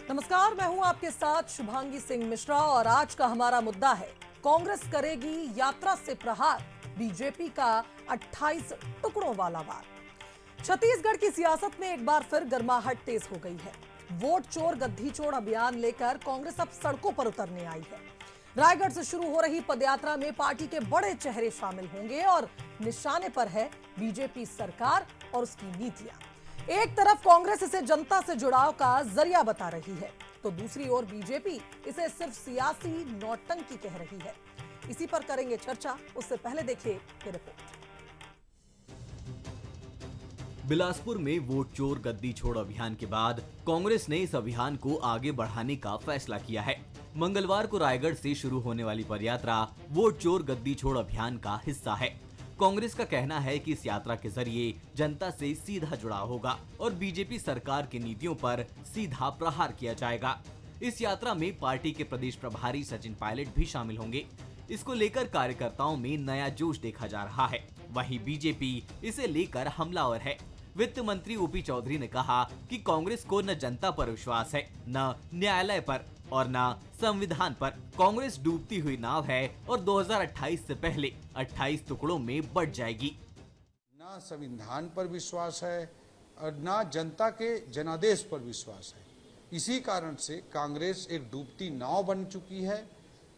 नमस्कार, मैं हूं आपके साथ शुभांगी सिंह मिश्रा और आज का हमारा मुद्दा है कांग्रेस करेगी यात्रा से प्रहार, बीजेपी का 28 टुकड़ों वाला वार। छत्तीसगढ़ की सियासत में एक बार फिर गर्माहट तेज हो गई है। वोट चोर गद्दी चोर अभियान लेकर कांग्रेस अब सड़कों पर उतरने आई है। रायगढ़ से शुरू हो रही पदयात्रा में पार्टी के बड़े चेहरे शामिल होंगे और निशाने पर है बीजेपी सरकार और उसकी नीतियां। एक तरफ कांग्रेस इसे जनता से जुड़ाव का जरिया बता रही है, तो दूसरी ओर बीजेपी इसे सिर्फ सियासी नौटंकी कह रही है। इसी पर करेंगे चर्चा। उससे पहले देखिए ये रिपोर्ट। बिलासपुर में वोट चोर गद्दी छोड़ अभियान के बाद कांग्रेस ने इस अभियान को आगे बढ़ाने का फैसला किया है। मंगलवार को रायगढ़ से शुरू होने वाली पदयात्रा वोट चोर गद्दी छोड़ अभियान का हिस्सा है। कांग्रेस का कहना है कि इस यात्रा के जरिए जनता से सीधा जुड़ाव होगा और बीजेपी सरकार की नीतियों पर सीधा प्रहार किया जाएगा। इस यात्रा में पार्टी के प्रदेश प्रभारी सचिन पायलट भी शामिल होंगे। इसको लेकर कार्यकर्ताओं में नया जोश देखा जा रहा है। वहीं बीजेपी इसे लेकर हमलावर है। वित्त मंत्री ओपी चौधरी ने कहा कि कांग्रेस को न जनता पर विश्वास है, न न्यायालय पर और न संविधान पर। कांग्रेस डूबती हुई नाव है और 2028 से पहले 28 टुकड़ों में बट जाएगी। ना संविधान पर विश्वास है और ना जनता के जनादेश पर विश्वास है। इसी कारण से कांग्रेस एक डूबती नाव बन चुकी है।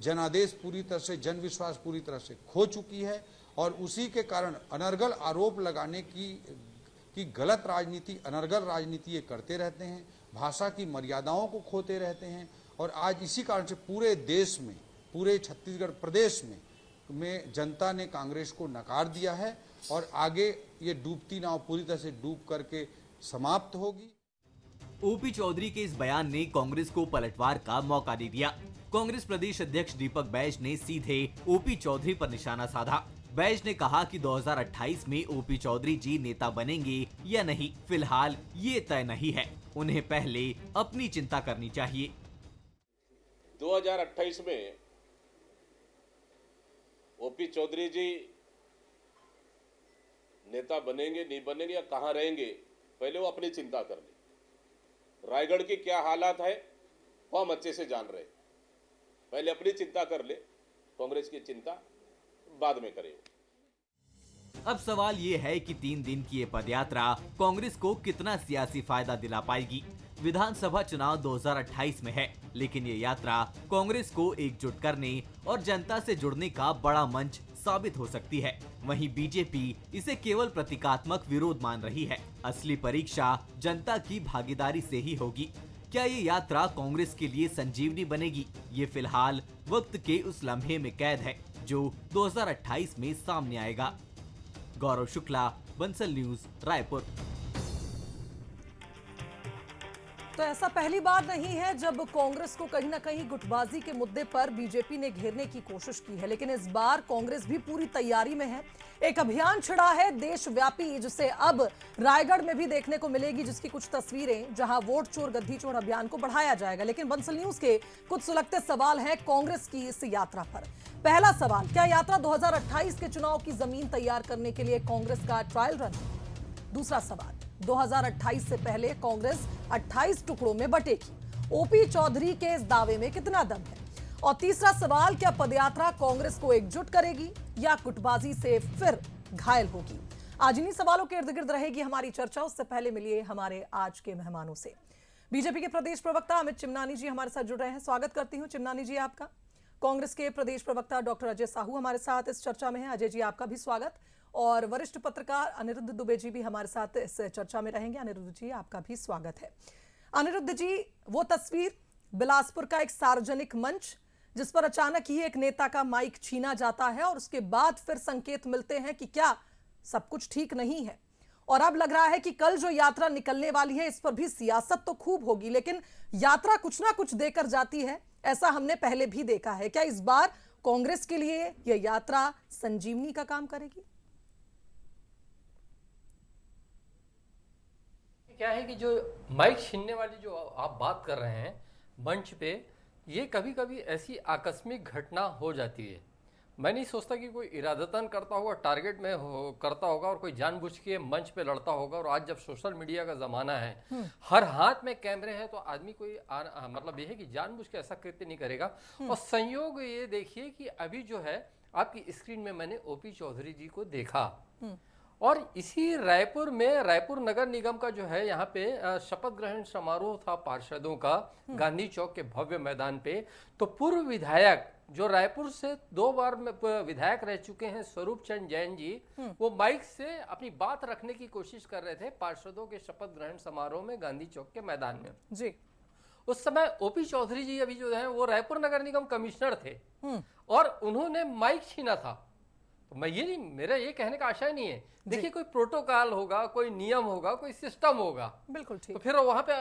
जनादेश पूरी तरह से, जन विश्वास पूरी तरह से खो चुकी है और उसी के कारण अनर्गल आरोप लगाने की गलत राजनीति, अनर्गल राजनीति ये करते रहते हैं। भाषा की मर्यादाओं को खोते रहते हैं और आज इसी कारण से पूरे देश में, पूरे छत्तीसगढ़ प्रदेश में जनता ने कांग्रेस को नकार दिया है और आगे ये डूबती नाव पूरी तरह से डूब करके समाप्त होगी। ओपी चौधरी के इस बयान ने कांग्रेस को पलटवार का मौका दे दिया। कांग्रेस प्रदेश अध्यक्ष दीपक बैज ने सीधे ओपी चौधरी पर निशाना साधा। बैज ने कहा कि 2028 में ओपी चौधरी जी नेता बनेंगे या नहीं, फिलहाल ये तय नहीं है। उन्हें पहले अपनी चिंता करनी चाहिए। 2028 में ओपी चौधरी जी नेता बनेंगे नहीं बनेंगे या कहां रहेंगे, पहले वो अपनी चिंता कर ले। रायगढ़ की क्या हालात है वो हम अच्छे से जान रहे। पहले अपनी चिंता कर ले, कांग्रेस की चिंता बाद में करें। अब सवाल ये है कि 3 दिन की ये पदयात्रा कांग्रेस को कितना सियासी फायदा दिला पाएगी। विधानसभा चुनाव 2028 में है, लेकिन ये यात्रा कांग्रेस को एकजुट करने और जनता से जुड़ने का बड़ा मंच साबित हो सकती है। वहीं बीजेपी इसे केवल प्रतीकात्मक विरोध मान रही है। असली परीक्षा जनता की भागीदारी से ही होगी। क्या ये यात्रा कांग्रेस के लिए संजीवनी बनेगी? ये फिलहाल वक्त के उस लम्हे में कैद है जो 2028 में सामने आएगा। गौरव शुक्ला, बंसल न्यूज, रायपुर। तो ऐसा पहली बार नहीं है जब कांग्रेस को कहीं ना कहीं गुटबाजी के मुद्दे पर बीजेपी ने घेरने की कोशिश की है, लेकिन इस बार कांग्रेस भी पूरी तैयारी में है। एक अभियान छिड़ा है देशव्यापी, जिसे अब रायगढ़ में भी देखने को मिलेगी, जिसकी कुछ तस्वीरें, जहां वोट चोर गद्दी चोर अभियान को बढ़ाया जाएगा। लेकिन बंसल न्यूज के कुछ सुलगते सवाल हैं कांग्रेस की इस यात्रा पर। पहला सवाल, क्या यात्रा 2028 के चुनाव की जमीन तैयार करने के लिए कांग्रेस का ट्रायल रन? दूसरा सवाल, 2028 से पहले कांग्रेस 28 टुकड़ों में बटेगी। ओपी चौधरी के इस दावे में कितना दम है? और तीसरा सवाल, क्या पदयात्रा कांग्रेस को एकजुट करेगी या गुटबाजी से फिर घायल होगी? आज इन्हीं सवालों के इर्द गिर्द रहेगी हमारी चर्चा। उससे पहले मिलिए हमारे आज के मेहमानों से। बीजेपी के प्रदेश प्रवक्ता अमित चिमनानी जी हमारे साथ जुड़ रहे हैं। स्वागत करती हूँ चिमनानी जी आपका। कांग्रेस के प्रदेश प्रवक्ता डॉक्टर अजय साहू हमारे साथ इस चर्चा में हैं। अजय जी आपका भी स्वागत। और वरिष्ठ पत्रकार अनिरुद्ध दुबे जी भी हमारे साथ इस चर्चा में रहेंगे। अनिरुद्ध जी आपका भी स्वागत है। अनिरुद्ध जी, वो तस्वीर, बिलासपुर का एक सार्वजनिक मंच जिस पर अचानक ही एक नेता का माइक छीना जाता है और उसके बाद फिर संकेत मिलते हैं कि क्या सब कुछ ठीक नहीं है। और अब लग रहा है कि कल जो यात्रा निकलने वाली है इस पर भी सियासत तो खूब होगी, लेकिन यात्रा कुछ ना कुछ देकर जाती है। ऐसा हमने पहले भी देखा है। क्या इस बार कांग्रेस के लिए यह यात्रा संजीवनी का काम करेगी? क्या है कि जो माइक छीनने वाली जो आप बात कर रहे हैं मंच पे, ये कभी कभी ऐसी आकस्मिक घटना हो जाती है। मैं नहीं सोचता कि कोई इरादतन करता होगा, टारगेट में करता होगा और कोई जानबूझ के मंच पे लड़ता होगा। और आज जब सोशल मीडिया का ज़माना है, हर हाथ में कैमरे हैं, तो आदमी कोई मतलब ये है कि जानबूझ के ऐसा कृत्य नहीं करेगा। और संयोग ये देखिए कि अभी जो है आपकी स्क्रीन में मैंने ओपी चौधरी जी को देखा, और इसी रायपुर में रायपुर नगर निगम का जो है यहाँ पे शपथ ग्रहण समारोह था पार्षदों का गांधी चौक के भव्य मैदान पे। तो पूर्व विधायक जो रायपुर से 2 बार विधायक रह चुके हैं, स्वरूप चंद जैन जी, वो माइक से अपनी बात रखने की कोशिश कर रहे थे पार्षदों के शपथ ग्रहण समारोह में गांधी चौक के मैदान में जी। उस समय ओपी चौधरी जी अभी जो है वो रायपुर नगर निगम कमिश्नर थे और उन्होंने माइक छीना था। तो मैं ये नहीं, मेरा ये कहने का आशय नहीं है, देखिए कोई प्रोटोकॉल होगा, कोई नियम होगा, कोई सिस्टम होगा, बिल्कुल ठीक। तो फिर वहां पे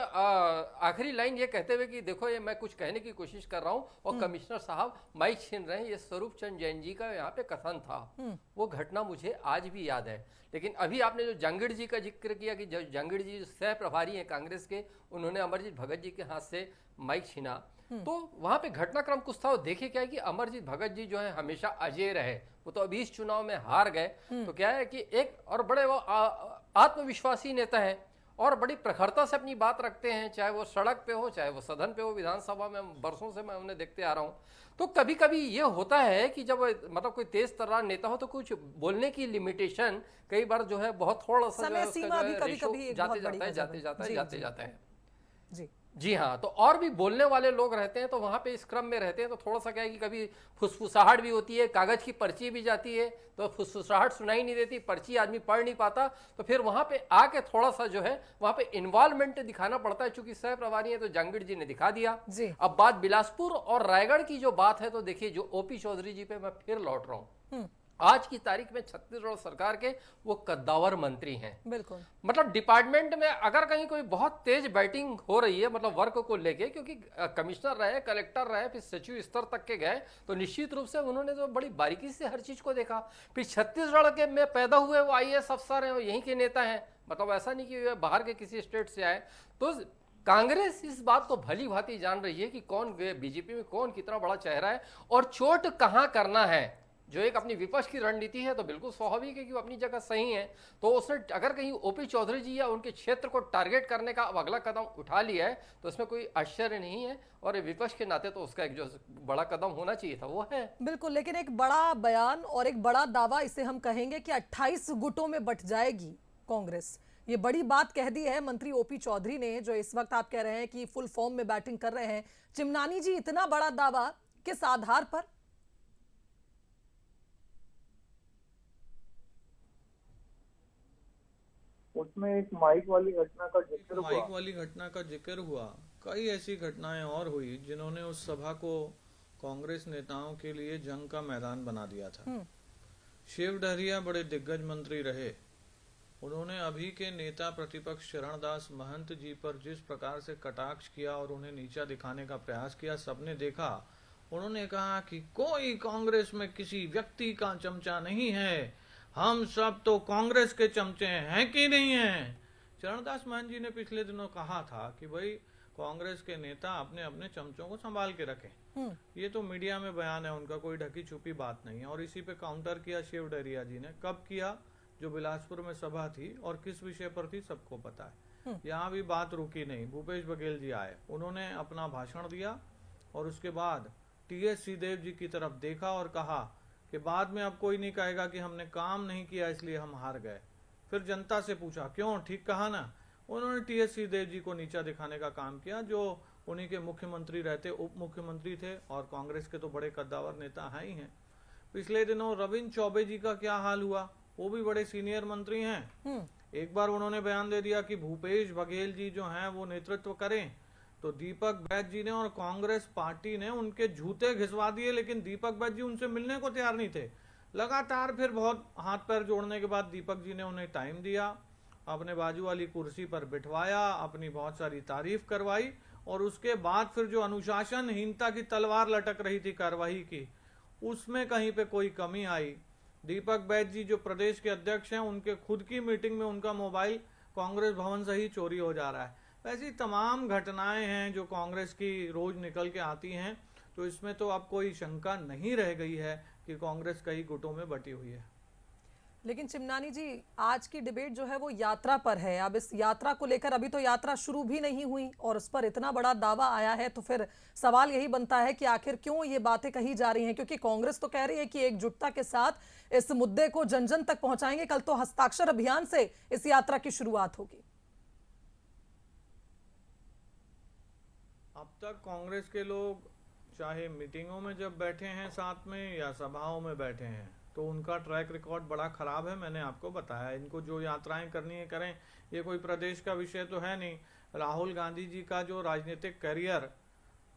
आखिरी लाइन ये कहते हुए कि देखो ये मैं कुछ कहने की कोशिश कर रहा हूं और कमिश्नर साहब माइक छीन रहे हैं, ये स्वरूप चंद जैन जी का यहाँ पे कथन था। वो घटना मुझे आज भी याद है। लेकिन अभी आपने जो जांगड़ जी का जिक्र किया कि जांगड़ जी सह प्रभारी हैं कांग्रेस के, उन्होंने अमरजीत भगत जी के हाथ से माइक छीना, तो वहां पे घटनाक्रम कुछ था। देखिए क्या है कि अमरजीत भगत जी जो है हमेशा अजय रहे, वो तो अभी इस चुनाव में हार गए। तो क्या है कि एक और बड़े वो आत्मविश्वासी नेता है और बड़ी प्रखरता से अपनी बात रखते हैं, चाहे वो सड़क पे हो, चाहे वो सदन पे हो, विधानसभा में बरसों से मैं उन्हें देखते आ रहा हूँ। तो कभी कभी ये होता है कि जब मतलब कोई तेज तर्रार नेता हो तो कुछ बोलने की लिमिटेशन कई बार जो है बहुत थोड़ा सा समय सीमा भी कभी-कभी एक बहुत बड़ी जाते जाता है। जी जी हाँ, तो और भी बोलने वाले लोग रहते हैं, तो वहाँ पे इस क्रम में रहते हैं, तो थोड़ा सा क्या है कि कभी फुसफुसाहट भी होती है, कागज की पर्ची भी जाती है, तो फुसफुसाहट सुनाई नहीं देती, पर्ची आदमी पढ़ नहीं पाता, तो फिर वहाँ पे आके थोड़ा सा जो है वहाँ पे इन्वॉल्वमेंट दिखाना पड़ता है। चूंकि सह प्रभारी है तो जांगड़ जी ने दिखा दिया। अब बात बिलासपुर और रायगढ़ की जो बात है, तो देखिए जो ओपी चौधरी जी पे मैं फिर लौट रहा हूँ। आज की तारीख में छत्तीसगढ़ सरकार के वो कद्दावर मंत्री हैं, बिल्कुल। मतलब डिपार्टमेंट में अगर कहीं कोई बहुत तेज बैटिंग हो रही है, मतलब वर्क को लेके, क्योंकि कमिश्नर रहे, कलेक्टर रहे, फिर सचिव स्तर तक के गए, तो निश्चित रूप से उन्होंने तो बड़ी बारीकी से हर चीज को देखा। फिर छत्तीसगढ़ के में पैदा हुए वो IAS अफसर हैं, यहीं के नेता हैं, मतलब ऐसा नहीं कि बाहर के किसी स्टेट से आए। तो कांग्रेस इस बात को भली भांति जान रही है कि कौन बीजेपी में कौन कितना बड़ा चेहरा है और चोट कहाँ करना है। जो एक अपनी विपक्ष की रणनीति है, तो बिल्कुल स्वाभाविक है कि वो अपनी जगह सही है, तो उसने अगर कहीं ओपी चौधरी जी या उनके क्षेत्र को टारगेट करने का अब अगला कदम उठा लिया है, तो इसमें कोई आश्चर्य नहीं है। और विपक्ष के नाते तो उसका एक जो बड़ा कदम होना चाहिए था वो है। बिल्कुल, लेकिन एक बड़ा बयान और एक बड़ा दावा, इसे हम कहेंगे कि 28 गुटों में बंट जाएगी कांग्रेस, ये बड़ी बात कह दी है मंत्री ओपी चौधरी ने, जो इस वक्त आप कह रहे हैं कि फुल फॉर्म में बैटिंग कर रहे हैं। चिमनानी जी, इतना बड़ा दावा किस आधार पर? उसमें एक माइक वाली घटना का जिक्र हुआ। कई ऐसी घटनाएं और हुई जिन्होंने उस सभा को कांग्रेस नेताओं के लिए जंग का मैदान बना दिया था। शिव डहरिया बड़े दिग्गज मंत्री रहे, उन्होंने अभी के नेता प्रतिपक्ष चरणदास महंत जी पर जिस प्रकार से कटाक्ष किया और उन्हें नीचा दिखाने का प्रयास किया, सबने देखा। उन्होंने कहा कि कोई कांग्रेस में किसी व्यक्ति का चमचा नहीं है, हम सब तो कांग्रेस के चमचे हैं कि नहीं हैं। चरणदास महंत जी ने पिछले दिनों कहा था कि भाई कांग्रेस के नेता अपने अपने चमचों को संभाल के रखें। ये तो मीडिया में बयान है उनका, कोई ढकी छुपी बात नहीं है। और इसी पे काउंटर किया शिव डहरिया जी ने। कब किया? जो बिलासपुर में सभा थी, और किस विषय पर थी सबको पता है। यहाँ भी बात रुकी नहीं। भूपेश बघेल जी आए, उन्होंने अपना भाषण दिया और उसके बाद TS सिंहदेव जी की तरफ देखा और कहा कि बाद में अब कोई नहीं कहेगा कि हमने काम नहीं किया इसलिए हम हार गए। फिर जनता से पूछा क्यों, ठीक कहा ना। उन्होंने TS सिंहदेव जी को नीचा दिखाने का काम किया, जो उन्हीं के मुख्यमंत्री रहते, उप मुख्यमंत्री थे, और कांग्रेस के तो बड़े कद्दावर नेता हैं ही हैं। पिछले दिनों रविंद्र चौबे जी का क्या हाल हुआ, वो भी बड़े सीनियर मंत्री हैं। एक बार उन्होंने बयान दे दिया कि भूपेश बघेल जी जो हैं वो नेतृत्व करें, तो दीपक बैज जी ने और कांग्रेस पार्टी ने उनके जूते घिसवा दिए, लेकिन दीपक बैज जी उनसे मिलने को तैयार नहीं थे। लगातार फिर बहुत हाथ पैर जोड़ने के बाद दीपक जी ने उन्हें टाइम दिया, अपने बाजू वाली कुर्सी पर बिठवाया, अपनी बहुत सारी तारीफ करवाई, और उसके बाद फिर जो अनुशासनहीनता की तलवार लटक रही थी कार्यवाही की, उसमें कहीं पे कोई कमी आई। दीपक बैज जी जो प्रदेश के अध्यक्ष हैं, उनके खुद की मीटिंग में उनका मोबाइल कांग्रेस भवन से ही चोरी हो जा रहा है। ऐसी तमाम घटनाएं हैं जो कांग्रेस की रोज निकल के आती हैं। तो इसमें तो अब कोई शंका नहीं रह गई है कि कांग्रेस कई गुटों में बटी हुई है। लेकिन चिमनानी जी, आज की डिबेट जो है वो यात्रा पर है। अब इस यात्रा को लेकर अभी तो यात्रा शुरू भी नहीं हुई और उस पर इतना बड़ा दावा आया है, तो फिर सवाल यही बनता है कि आखिर क्यों ये बातें कही जा रही हैं? क्योंकि कांग्रेस तो कह रही है कि एकजुटता के साथ इस मुद्दे को जन जन तक पहुंचाएंगे। कल तो हस्ताक्षर अभियान से इस यात्रा की शुरुआत होगी। अब तक कांग्रेस के लोग चाहे मीटिंगों में जब बैठे हैं साथ में या सभाओं में बैठे हैं, तो उनका ट्रैक रिकॉर्ड बड़ा खराब है। मैंने आपको बताया, इनको जो यात्राएं करनी है करें, ये कोई प्रदेश का विषय तो है नहीं। राहुल गांधी जी का जो राजनीतिक करियर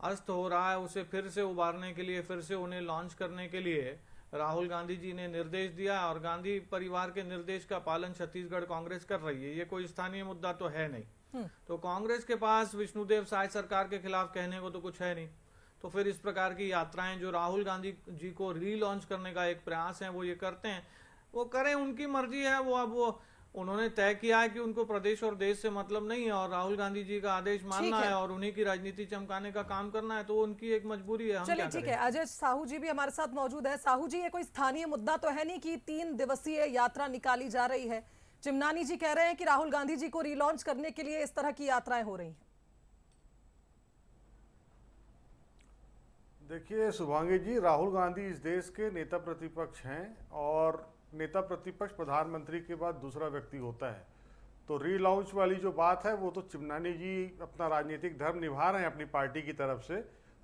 अस्त हो रहा है, उसे फिर से उबारने के लिए, फिर से उन्हें लॉन्च करने के लिए राहुल गांधी जी ने निर्देश दिया और गांधी परिवार के निर्देश का पालन छत्तीसगढ़ कांग्रेस कर रही है। ये कोई स्थानीय मुद्दा तो है नहीं। तो कांग्रेस के पास विष्णुदेव साय सरकार के खिलाफ कहने को तो कुछ है नहीं। तो फिर इस प्रकार की यात्राएं जो राहुल गांधी जी को रीलॉन्च करने का एक प्रयास है, वो ये करते हैं, वो करें, उनकी मर्जी है। वो उन्होंने तय किया है कि उनको प्रदेश और देश से मतलब नहीं है और राहुल गांधी जी का आदेश मानना है और उन्हीं की राजनीति चमकाने का काम करना है, तो वो उनकी एक मजबूरी है। चलिए ठीक है, अजय साहू जी भी हमारे साथ मौजूद है। साहू जी, ये कोई स्थानीय मुद्दा तो है नहीं कि 3 दिवसीय यात्रा निकाली जा रही है। चिमनानी जी कह रहे हैं कि राहुल गांधी जी को रीलॉन्च करने के लिए इस तरह की यात्राएं हो रही हैं। देखिए शुभांगी जी, राहुल गांधी इस देश के नेता प्रतिपक्ष हैं और नेता प्रतिपक्ष प्रधानमंत्री के बाद दूसरा व्यक्ति होता है। तो रीलॉन्च वाली जो बात है वो तो चिमनानी जी अपना राजनीतिक धर्म निभा रहे हैं अपनी पार्टी की तरफ से,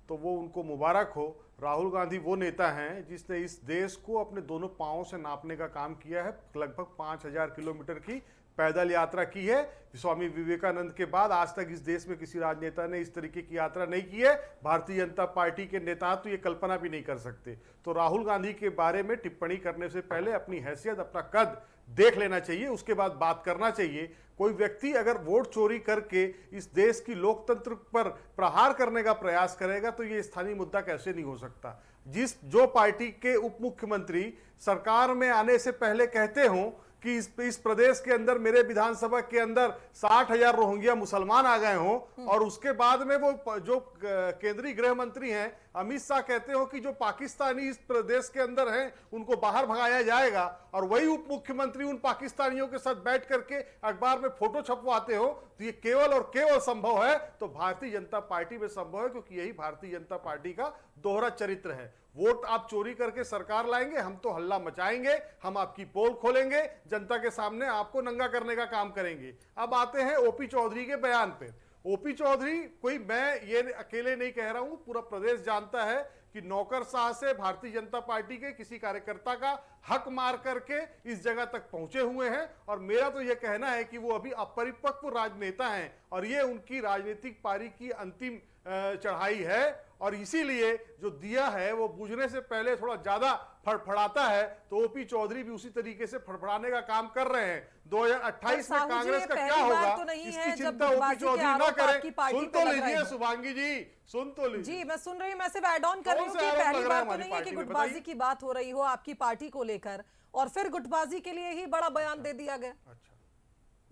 तो वो उनको मुबारक हो। राहुल गांधी वो नेता हैं जिसने इस देश को अपने दोनों पांवों से नापने का काम किया है। लगभग 5000 किलोमीटर की पैदल यात्रा की है। स्वामी विवेकानंद के बाद आज तक इस देश में किसी राजनेता ने इस तरीके की यात्रा नहीं की है। भारतीय जनता पार्टी के नेता तो ये कल्पना भी नहीं कर सकते। तो राहुल गांधी के बारे में टिप्पणी करने से पहले अपनी हैसियत, अपना कद देख लेना चाहिए, उसके बाद बात करना चाहिए। कोई व्यक्ति अगर वोट चोरी करके इस देश की लोकतंत्र पर प्रहार करने का प्रयास करेगा तो ये स्थानीय मुद्दा कैसे नहीं हो सकता। जो पार्टी के उप मुख्यमंत्री सरकार में आने से पहले कहते हों कि इस प्रदेश के अंदर, मेरे विधानसभा के अंदर 60,000 रोहिंग्या मुसलमान आ गए हों, और उसके बाद में वो जो केंद्रीय गृह मंत्री हैं अमित शाह कहते हो कि जो पाकिस्तानी इस प्रदेश के अंदर हैं उनको बाहर भगाया जाएगा, और वही उप मुख्यमंत्री उन पाकिस्तानियों के साथ बैठ करके अखबार में फोटो छपवाते हो, तो ये केवल और केवल संभव है तो भारतीय जनता पार्टी में संभव है, क्योंकि यही भारतीय जनता पार्टी का दोहरा चरित्र है। वोट आप चोरी करके सरकार लाएंगे, हम तो हल्ला मचाएंगे, हम आपकी पोल खोलेंगे, जनता के सामने आपको नंगा करने का काम करेंगे। अब आते हैं ओपी चौधरी के बयान पे। ओपी चौधरी, कोई मैं ये अकेले नहीं कह रहा हूं, पूरा प्रदेश जानता है कि नौकरशाह से भारतीय जनता पार्टी के किसी कार्यकर्ता का हक मार करके इस जगह तक पहुंचे हुए हैं, और मेरा तो यह कहना है कि वो अभी अपरिपक्व राजनेता हैं और ये उनकी राजनीतिक पारी की अंतिम चढ़ाई है। और इसीलिए जो दिया है वो बुझने से पहले थोड़ा ज्यादा फड़फड़ाता है, तो ओपी चौधरी भी उसी तरीके से फड़फड़ाने का काम कर रहे हैं। 2028 में कांग्रेस का क्या होगा तो इसकी चिंता ओपी चौधरी ना करें। सुन तो लीजिए शुभांगी जी, सुन तो लीजिए। जी मैं सुन रही हूँ, मैं सिर्फ ऐड ऑन कर रही हूँ कि पहली बार तो नहीं है कि गुटबाजी की बात हो रही हो आपकी पार्टी को लेकर, और फिर गुटबाजी के लिए ही बड़ा बयान दे दिया गया। अच्छा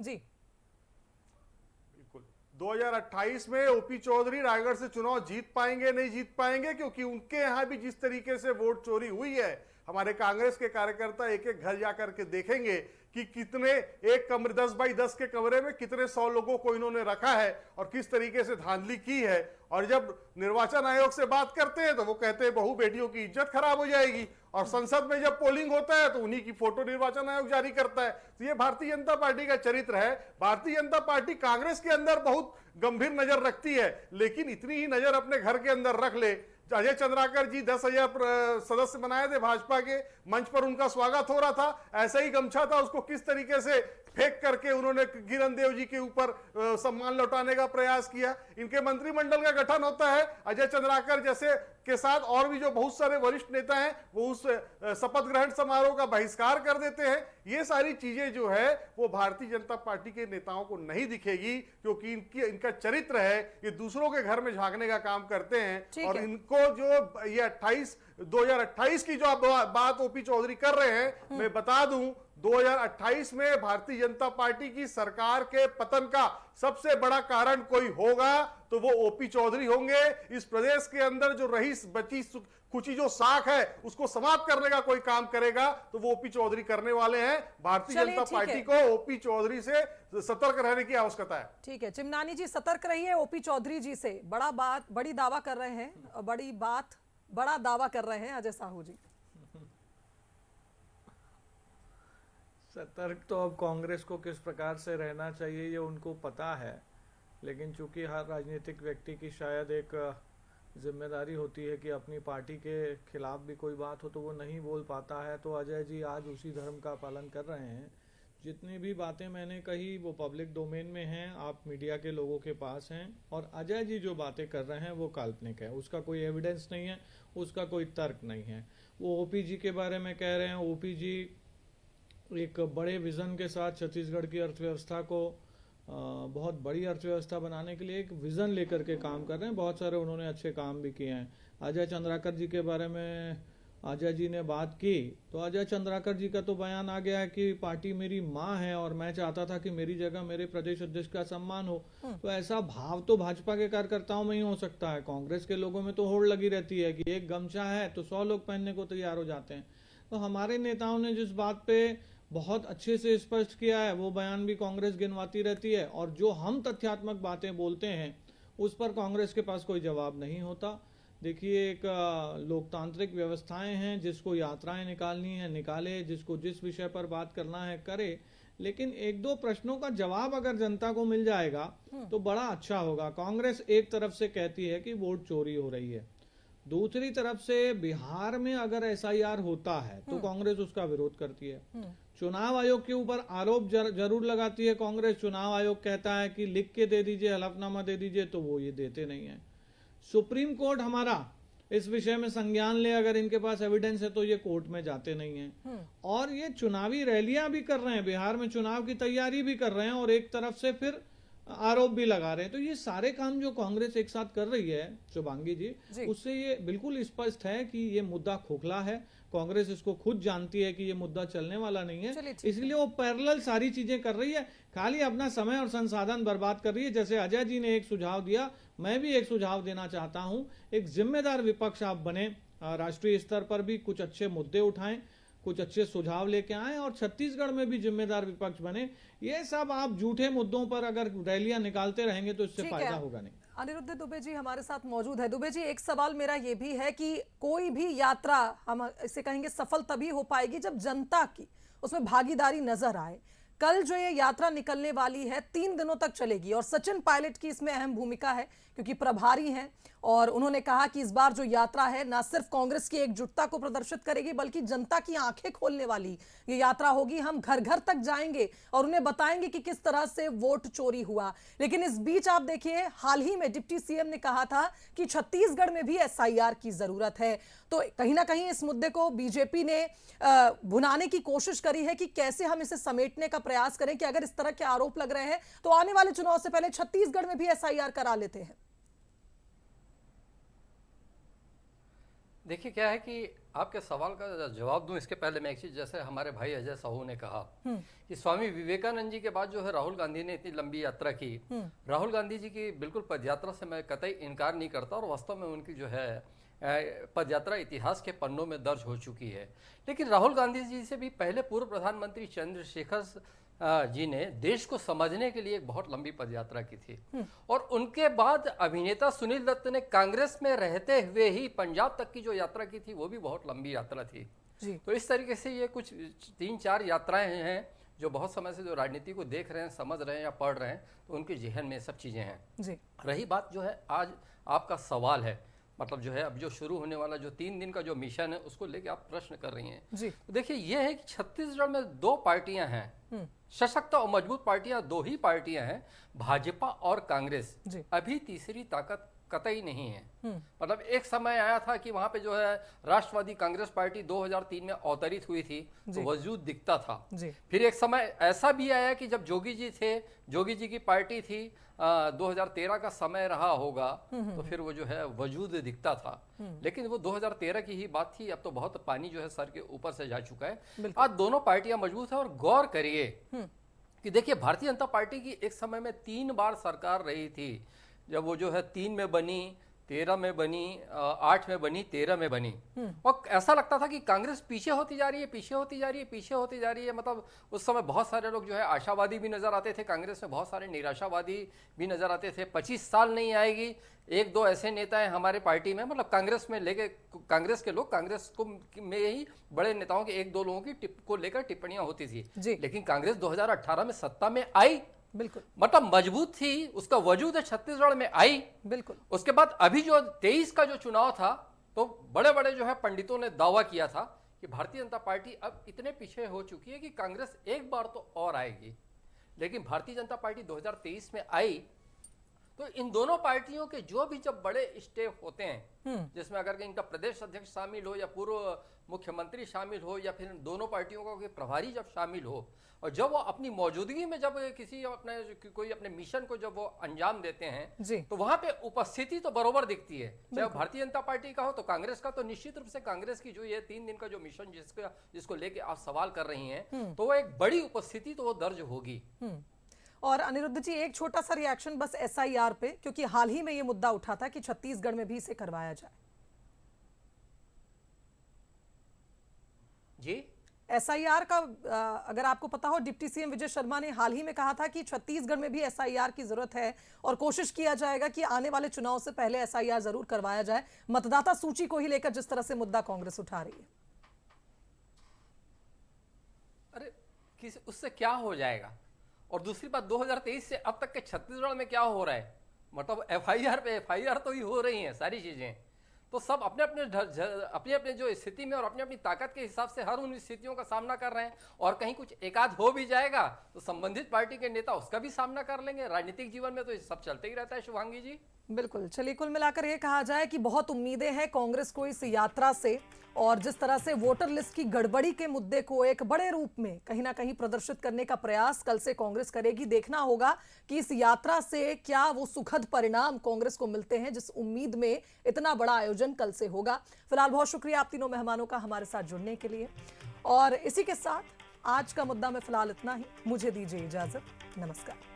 जी 2028 में ओपी चौधरी रायगढ़ से चुनाव जीत पाएंगे नहीं जीत पाएंगे, क्योंकि उनके यहां भी जिस तरीके से वोट चोरी हुई है, हमारे कांग्रेस के कार्यकर्ता एक एक घर जाकर के देखेंगे कि कितने एक कमरे 10 बाई 10 के कमरे में कितने 100 लोगों को इन्होंने रखा है और किस तरीके से धांधली की है। और जब निर्वाचन आयोग से बात करते हैं तो वो कहते हैं बहू बेटियों की इज्जत खराब हो जाएगी, और संसद में जब पोलिंग होता है तो उन्हीं की फोटो निर्वाचन आयोग जारी करता है। तो ये भारतीय जनता पार्टी का चरित्र है। भारतीय जनता पार्टी कांग्रेस के अंदर बहुत गंभीर नजर रखती है, लेकिन इतनी ही नजर अपने घर के अंदर रख ले। अजय चंद्राकर जी 10,000 सदस्य बनाए थे भाजपा के, मंच पर उनका स्वागत हो रहा था, ऐसा ही गमछा था, उसको किस तरीके से फेंक करके उन्होंने किरण देव जी के ऊपर सम्मान लौटाने का प्रयास किया। इनके मंत्रिमंडल का गठन होता है, अजय चंद्राकर जैसे के साथ और भी जो बहुत सारे वरिष्ठ नेता हैं वो उस शपथ ग्रहण समारोह का बहिष्कार कर देते हैं। ये सारी चीजें जो है वो भारतीय जनता पार्टी के नेताओं को नहीं दिखेगी, क्योंकि इनका चरित्र है, ये दूसरों के घर में झांकने का काम करते हैं। और इनको जो ये 2028 की जो बात ओपी चौधरी कर रहे हैं, मैं बता दूं 2028 में भारतीय जनता पार्टी की सरकार के पतन का सबसे बड़ा कारण कोई होगा तो वो ओपी चौधरी होंगे। इस प्रदेश के अंदर जो रही बची कुची जो साख है उसको समाप्त करने का कोई काम करेगा तो वो ओपी चौधरी करने वाले हैं। भारतीय चलिए, जनता ठीक पार्टी है। को ओपी चौधरी से सतर्क रहने की आवश्यकता है। ठीक है, चिमनानी जी सतर्क रहिए ओपी चौधरी जी से। बड़ी दावा कर रहे हैं, बड़ा दावा कर रहे हैं अजय साहू जी। सतर्क तो अब कांग्रेस को किस प्रकार से रहना चाहिए ये उनको पता है, लेकिन चूंकि हर राजनीतिक व्यक्ति की शायद एक जिम्मेदारी होती है कि अपनी पार्टी के खिलाफ भी कोई बात हो तो वो नहीं बोल पाता है। तो अजय जी आज उसी धर्म का पालन कर रहे हैं। जितनी भी बातें मैंने कही वो पब्लिक डोमेन में हैं, आप मीडिया के लोगों के पास हैं, और अजय जी जो बातें कर रहे हैं वो काल्पनिक है, उसका कोई एविडेंस नहीं है, उसका कोई तर्क नहीं है। वो ओपी जी के बारे में कह रहे हैं, ओपी जी एक बड़े विजन के साथ छत्तीसगढ़ की अर्थव्यवस्था को बहुत बड़ी अर्थव्यवस्था बनाने के लिए एक विजन लेकर के काम कर रहे हैं। बहुत सारे उन्होंने अच्छे काम भी किए हैं। अजय चंद्राकर जी के बारे में अजय जी ने बात की तो अजय चंद्राकर जी का तो बयान आ गया है कि पार्टी मेरी माँ है और मैं चाहता था कि मेरी जगह मेरे प्रदेश अध्यक्ष का सम्मान हो। तो ऐसा भाव तो भाजपा के कार्यकर्ताओं में ही हो सकता है। कांग्रेस के लोगों में तो होड़ लगी रहती है कि एक गमछा है तो 100 लोग पहनने को तैयार हो जाते हैं। तो हमारे नेताओं ने जिस बात पे बहुत अच्छे से स्पष्ट किया है वो बयान भी कांग्रेस गिनवाती रहती है, और जो हम तथ्यात्मक बातें बोलते हैं उस पर कांग्रेस के पास कोई जवाब नहीं होता। देखिए, एक लोकतांत्रिक व्यवस्थाएं हैं, जिसको यात्राएं निकालनी है निकाले, जिसको जिस विषय पर बात करना है करे, लेकिन एक दो प्रश्नों का जवाब अगर जनता को मिल जाएगा तो बड़ा अच्छा होगा। कांग्रेस एक तरफ से कहती है कि वोट चोरी हो रही है, दूसरी तरफ से बिहार में अगर एसआईआर होता है तो कांग्रेस उसका विरोध करती है। चुनाव आयोग के ऊपर आरोप जरूर लगाती है कांग्रेस। चुनाव आयोग कहता है कि लिख के दे दीजिए, हलफनामा दे दीजिए, तो वो ये देते नहीं है। सुप्रीम कोर्ट हमारा इस विषय में संज्ञान ले, अगर इनके पास एविडेंस है तो ये कोर्ट में जाते नहीं है। और ये चुनावी रैलियां भी कर रहे हैं, बिहार में चुनाव की तैयारी भी कर रहे हैं, और एक तरफ से फिर आरोप भी लगा रहे हैं। तो ये सारे काम जो कांग्रेस एक साथ कर रही है शुभांगी जी, उससे ये बिल्कुल स्पष्ट है कि ये मुद्दा खोखला है। कांग्रेस इसको खुद जानती है कि ये मुद्दा चलने वाला नहीं है, इसलिए वो पैरेलल सारी चीजें कर रही है, खाली अपना समय और संसाधन बर्बाद कर रही है। जैसे अजय जी ने एक सुझाव दिया, मैं भी एक सुझाव देना चाहता हूं। एक जिम्मेदार विपक्ष आप बने, राष्ट्रीय स्तर पर भी कुछ अच्छे मुद्दे उठाएं, कुछ अच्छे सुझाव लेके आए, और छत्तीसगढ़ में भी जिम्मेदार विपक्ष बने। ये सब आप झूठे मुद्दों पर अगर रैलियां निकालते रहेंगे तो इससे फायदा होगा नहीं। अनिरुद्ध दुबे जी हमारे साथ मौजूद है। दुबे जी, एक सवाल मेरा ये भी है कि कोई भी यात्रा, हम इसे कहेंगे, सफल तभी हो पाएगी जब जनता की उसमें भागीदारी नजर आए। कल जो ये यात्रा निकलने वाली है 3 दिनों तक चलेगी, और सचिन पायलट की इसमें अहम भूमिका है क्योंकि प्रभारी हैं, और उन्होंने कहा कि इस बार जो यात्रा है ना सिर्फ कांग्रेस की एकजुटता को प्रदर्शित करेगी बल्कि जनता की आंखें खोलने वाली ये यात्रा होगी। हम घर घर तक जाएंगे और उन्हें बताएंगे कि किस तरह से वोट चोरी हुआ। लेकिन इस बीच आप देखिए, हाल ही में डिप्टी सीएम ने कहा था कि छत्तीसगढ़ में भी एसआईआर की जरूरत है। तो कहीं ना कहीं इस मुद्दे को बीजेपी ने भुनाने की कोशिश करी है कि कैसे हम इसे समेटने का प्रयास करें कि अगर इस तरह के आरोप लग रहे हैं तो आने वाले चुनाव से पहले छत्तीसगढ़ में भी एसआईआर करा लेते हैं। देखिए, क्या है कि आपके सवाल का जवाब दूं इसके पहले मैं एक चीज, जैसे हमारे भाई अजय साहू ने कहा कि स्वामी विवेकानंद जी के बाद जो है राहुल गांधी ने इतनी लंबी यात्रा की। राहुल गांधी जी की बिल्कुल पदयात्रा से मैं कतई इनकार नहीं करता, और वास्तव में उनकी जो है पदयात्रा इतिहास के पन्नों में दर्ज हो चुकी है। लेकिन राहुल गांधी जी से भी पहले पूर्व प्रधानमंत्री चंद्रशेखर जी ने देश को समझने के लिए एक बहुत लंबी पदयात्रा की थी, और उनके बाद अभिनेता सुनील दत्त ने कांग्रेस में रहते हुए ही पंजाब तक की जो यात्रा की थी वो भी बहुत लंबी यात्रा थी जी। तो इस तरीके से ये कुछ 3-4 यात्राएं हैं जो बहुत समय से जो राजनीति को देख रहे हैं, समझ रहे हैं या पढ़ रहे हैं, तो उनके जहन में सब चीजें हैं जी। रही बात जो है आज आपका सवाल है, मतलब जो है अब जो शुरू होने वाला जो 3 दिन का जो मिशन है उसको लेके आप प्रश्न कर रही हैं जी। तो देखिए, ये है कि छत्तीसगढ़ में 2 पार्टियां हैं, सशक्त और मजबूत पार्टियां 2 ही पार्टियां हैं, भाजपा और कांग्रेस। अभी तीसरी ताकत कतई नहीं है। मतलब एक समय आया था कि वहां पे जो है राष्ट्रवादी कांग्रेस पार्टी 2003 में अवतरित हुई थी तो वजूद दिखता था। फिर एक समय ऐसा भी आया कि जब जोगी जी थे, जोगी जी की पार्टी थी, 2013 का समय रहा होगा, तो फिर वो जो है वजूद दिखता था। लेकिन वो 2013 की ही बात थी, अब तो बहुत पानी जो है सर के ऊपर से जा चुका है। आज दोनों पार्टियां मजबूत है, और गौर करिए कि देखिए, भारतीय जनता पार्टी की एक समय में 3 बार सरकार रही थी। जब वो जो है 3 में बनी, 13 में बनी, 8 में बनी, 13 में बनी, और ऐसा लगता था कि कांग्रेस पीछे होती जा रही है, पीछे होती जा रही है, पीछे होती जा रही है। मतलब उस समय बहुत सारे लोग जो है आशावादी भी नजर आते थे कांग्रेस में, बहुत सारे निराशावादी भी नजर आते थे। 25 साल नहीं आएगी, एक दो ऐसे नेता हैं हमारे पार्टी में, मतलब कांग्रेस में लेके, कांग्रेस के लोग, कांग्रेस को में ही बड़े नेताओं के एक दो लोगों की को लेकर टिप्पणियां होती थी। लेकिन कांग्रेस 2018 में सत्ता में आई, बिल्कुल, मतलब मजबूत थी, उसका वजूद है, छत्तीसगढ़ में आई, बिल्कुल। उसके बाद अभी जो 23 का जो चुनाव था, तो बड़े बड़े जो है पंडितों ने दावा किया था कि भारतीय जनता पार्टी अब इतने पीछे हो चुकी है कि कांग्रेस एक बार तो और आएगी। लेकिन भारतीय जनता पार्टी 2023 में आई, तो इन दोनों पार्टियों के जो भी जब बड़े स्टेप होते हैं, जिसमें अगर इनका प्रदेश अध्यक्ष शामिल हो या पूर्व मुख्यमंत्री शामिल हो या फिर दोनों पार्टियों का प्रभारी जब शामिल हो, और जब वो अपनी मौजूदगी में जब किसी अपने कोई अपने मिशन को जब वो अंजाम देते हैं, तो वहां पे उपस्थिति तो बरोबर दिखती है। चाहे भारतीय जनता पार्टी का हो तो कांग्रेस का, तो निश्चित रूप से कांग्रेस की जो ये 3 दिन का जो मिशन जिसको लेके आप सवाल कर रही हैं, तो वो एक बड़ी उपस्थिति तो वो दर्ज होगी। और अनिरुद्ध जी, एक छोटा सा रिएक्शन बस SIR पे, क्योंकि हाल ही में ये मुद्दा उठा था कि छत्तीसगढ़ में भी इसे करवाया जाए। जी, SIR का अगर आपको पता हो, डिप्टी CM विजय शर्मा ने हाल ही में कहा था कि छत्तीसगढ़ में भी SIR की जरूरत है और कोशिश किया जाएगा कि आने वाले चुनाव से पहले SIR जरूर करवाया जाए, मतदाता सूची को ही लेकर जिस तरह से मुद्दा कांग्रेस उठा रही है। अरे उससे क्या हो जाएगा? और दूसरी बात, 2023 से अब तक के छत्तीसगढ़ में क्या हो रहा है? मतलब FIR पे FIR तो ही हो रही हैं सारी चीजें, तो सब अपने अपने जो स्थिति में और अपनी अपनी ताकत के हिसाब से हर उन स्थितियों का सामना कर रहे हैं। और कहीं कुछ एकाध हो भी जाएगा तो संबंधित पार्टी के नेता उसका भी सामना कर लेंगे। राजनीतिक जीवन में तो ये सब चलते ही रहता है, शुभांगी जी। बिल्कुल। चलिए, कुल मिलाकर ये कहा जाए कि बहुत उम्मीदें हैं कांग्रेस को इस यात्रा से, और जिस तरह से वोटर लिस्ट की गड़बड़ी के मुद्दे को एक बड़े रूप में कहीं ना कहीं प्रदर्शित करने का प्रयास कल से कांग्रेस करेगी। देखना होगा कि इस यात्रा से क्या वो सुखद परिणाम कांग्रेस को मिलते हैं, जिस उम्मीद में इतना बड़ा आयोजन कल से होगा। फिलहाल बहुत शुक्रिया आप तीनों मेहमानों का हमारे साथ जुड़ने के लिए, और इसी के साथ आज का मुद्दा में फिलहाल इतना ही। मुझे दीजिए इजाजत, नमस्कार।